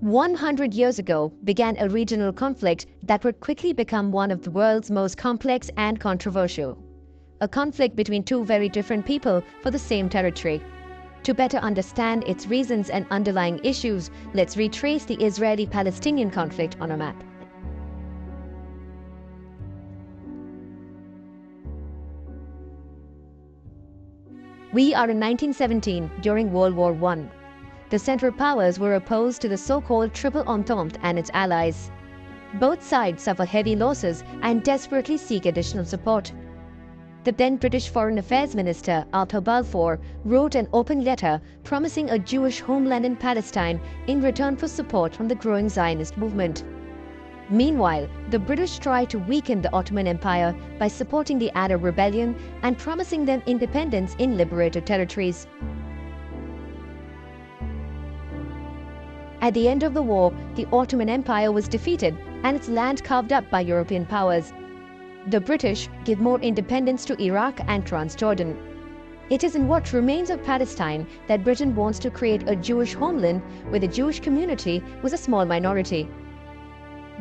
100 years ago began a regional conflict that would quickly become one of the world's most complex and controversial. A conflict between two very different people for the same territory. To better understand its reasons and underlying issues, let's retrace the Israeli-Palestinian conflict on a map. We are in 1917 during World War I. The Central Powers were opposed to the so-called Triple Entente and its allies. Both sides suffer heavy losses and desperately seek additional support. The then British Foreign Affairs Minister Arthur Balfour wrote an open letter promising a Jewish homeland in Palestine in return for support from the growing Zionist movement. Meanwhile, the British tried to weaken the Ottoman Empire by supporting the Arab rebellion and promising them independence in liberated territories. At the end of the war, the Ottoman Empire was defeated and its land carved up by European powers. The British give more independence to Iraq and Transjordan. It is in what remains of Palestine that Britain wants to create a Jewish homeland where the Jewish community was a small minority.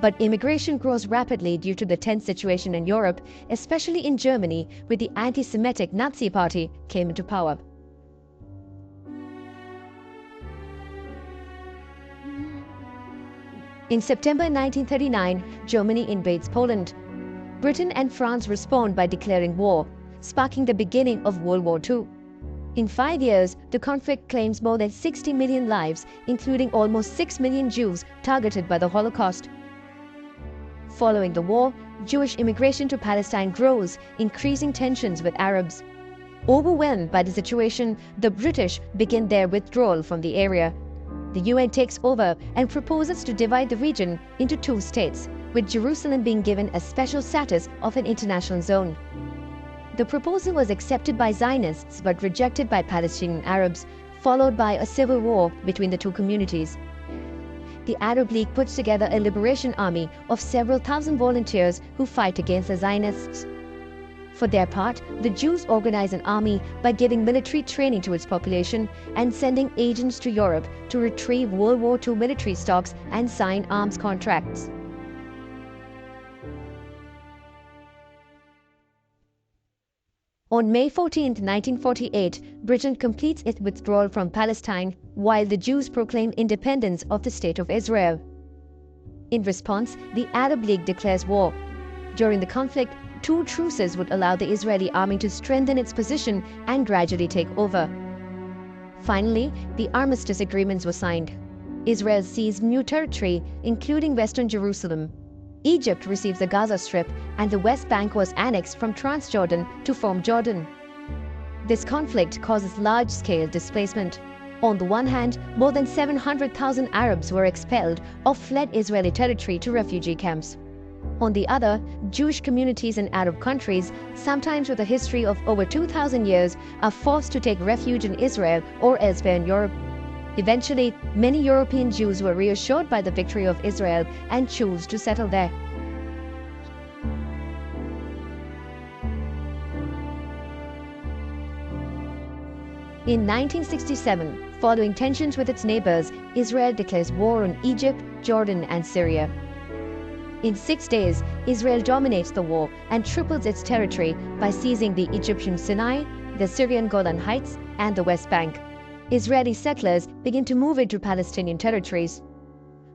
But immigration grows rapidly due to the tense situation in Europe, especially in Germany, where the anti-Semitic Nazi Party came into power. In September 1939, Germany invades Poland. Britain and France respond by declaring war, sparking the beginning of World War II. In 5 years, the conflict claims more than 60 million lives, including almost 6 million Jews targeted by the Holocaust. Following the war, Jewish immigration to Palestine grows, increasing tensions with Arabs. Overwhelmed by the situation, the British begin their withdrawal from the area. The UN takes over and proposes to divide the region into 2 states, with Jerusalem being given a special status of an international zone. The proposal was accepted by Zionists but rejected by Palestinian Arabs, followed by a civil war between the two communities. The Arab League puts together a liberation army of several thousand volunteers who fight against the Zionists. For their part, the Jews organize an army by giving military training to its population and sending agents to Europe to retrieve World War II military stocks and sign arms contracts. On May 14, 1948, Britain completes its withdrawal from Palestine, while the Jews proclaim independence of the State of Israel. In response, the Arab League declares war. During the conflict, 2 truces would allow the Israeli army to strengthen its position and gradually take over. Finally, the armistice agreements were signed. Israel seized new territory, including Western Jerusalem. Egypt receives the Gaza Strip, and the West Bank was annexed from Transjordan to form Jordan. This conflict causes large-scale displacement. On the one hand, more than 700,000 Arabs were expelled or fled Israeli territory to refugee camps. On the other, Jewish communities in Arab countries, sometimes with a history of over 2,000 years, are forced to take refuge in Israel or elsewhere in Europe. Eventually, many European Jews were reassured by the victory of Israel and chose to settle there. In 1967, following tensions with its neighbors, Israel declares war on Egypt, Jordan, and Syria. In 6 days, Israel dominates the war and triples its territory by seizing the Egyptian Sinai, the Syrian Golan Heights, and the West Bank. Israeli settlers begin to move into Palestinian territories.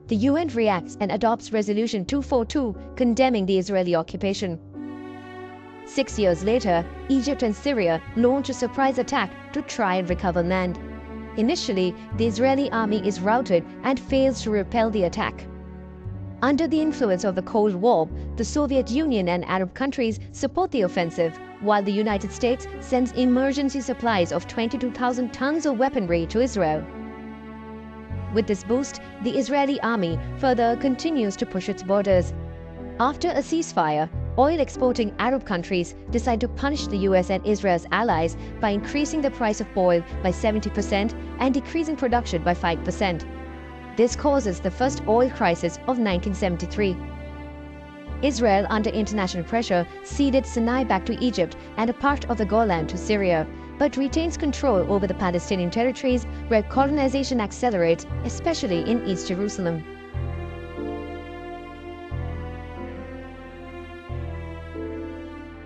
The UN reacts and adopts Resolution 242 condemning the Israeli occupation. 6 years later, Egypt and Syria launch a surprise attack to try and recover land. Initially, the Israeli army is routed and fails to repel the attack. Under the influence of the Cold War, the Soviet Union and Arab countries support the offensive, while the United States sends emergency supplies of 22,000 tons of weaponry to Israel. With this boost, the Israeli army further continues to push its borders. After a ceasefire, oil-exporting Arab countries decide to punish the US and Israel's allies by increasing the price of oil by 70% and decreasing production by 5%. This causes the first oil crisis of 1973. Israel, under international pressure, ceded Sinai back to Egypt and a part of the Golan to Syria, but retains control over the Palestinian territories where colonization accelerates, especially in East Jerusalem.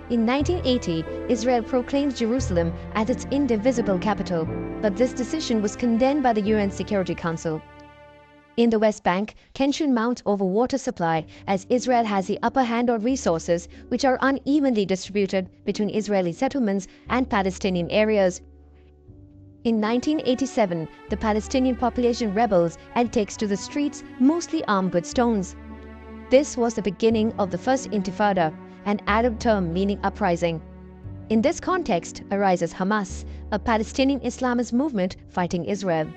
In 1980, Israel proclaimed Jerusalem as its indivisible capital, but this decision was condemned by the UN Security Council. In the West Bank, tension mounts over water supply as Israel has the upper hand on resources which are unevenly distributed between Israeli settlements and Palestinian areas. In 1987, the Palestinian population rebels and takes to the streets, mostly armed with stones. This was the beginning of the First Intifada, an Arab term meaning uprising. In this context arises Hamas, a Palestinian Islamist movement fighting Israel.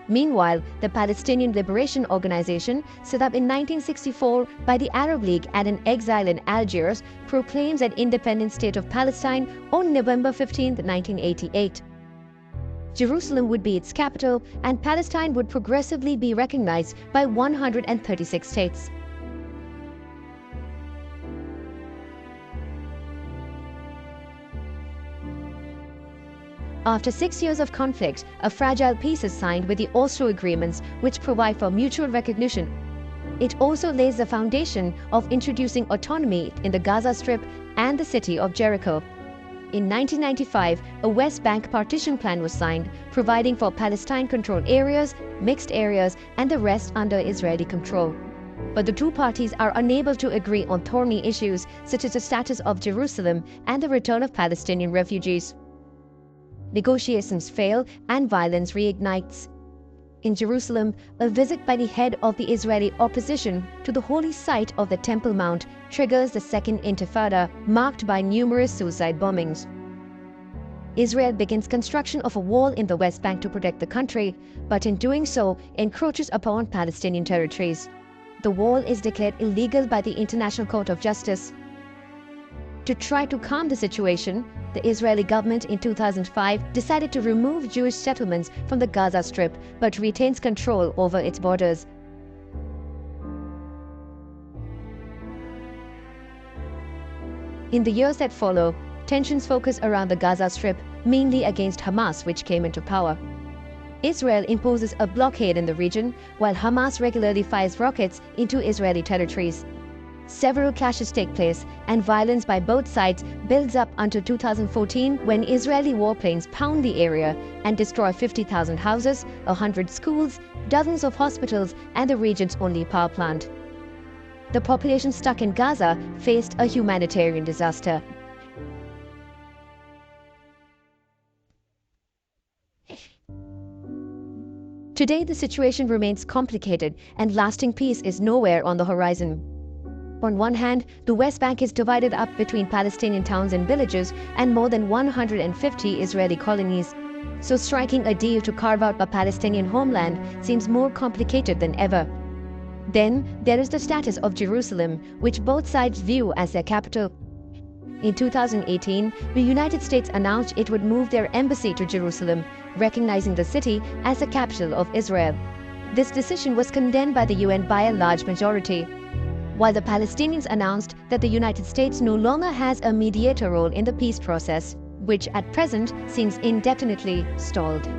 Meanwhile, the Palestinian Liberation Organization, set up in 1964 by the Arab League and in exile in Algiers, proclaims an independent state of Palestine on November 15, 1988. Jerusalem would be its capital, and Palestine would progressively be recognized by 136 states. After 6 years of conflict, a fragile peace is signed with the Oslo Agreements, which provide for mutual recognition. It also lays the foundation of introducing autonomy in the Gaza Strip and the city of Jericho. In 1995, a West Bank partition plan was signed, providing for Palestine-controlled areas, mixed areas, and the rest under Israeli control. But the two parties are unable to agree on thorny issues such as the status of Jerusalem and the return of Palestinian refugees. Negotiations fail and violence reignites. In Jerusalem, a visit by the head of the Israeli opposition to the holy site of the Temple Mount triggers the Second Intifada, marked by numerous suicide bombings. Israel begins construction of a wall in the West Bank to protect the country, but in doing so encroaches upon Palestinian territories. The wall is declared illegal by the International Court of Justice. To try to calm the situation, the Israeli government in 2005 decided to remove Jewish settlements from the Gaza Strip, but retains control over its borders. In the years that follow, tensions focus around the Gaza Strip, mainly against Hamas, which came into power. Israel imposes a blockade in the region, while Hamas regularly fires rockets into Israeli territories. Several clashes take place, and violence by both sides builds up until 2014, when Israeli warplanes pound the area and destroy 50,000 houses, 100 schools, dozens of hospitals, and the region's only power plant. The population stuck in Gaza faced a humanitarian disaster. Today, the situation remains complicated, and lasting peace is nowhere on the horizon. On one hand, the West Bank is divided up between Palestinian towns and villages and more than 150 Israeli colonies. So striking a deal to carve out a Palestinian homeland seems more complicated than ever. Then there is the status of Jerusalem, which both sides view as their capital. In 2018, the United States announced it would move their embassy to Jerusalem, recognizing the city as the capital of Israel. This decision was condemned by the UN by a large majority, while the Palestinians announced that the United States no longer has a mediator role in the peace process, which at present seems indefinitely stalled.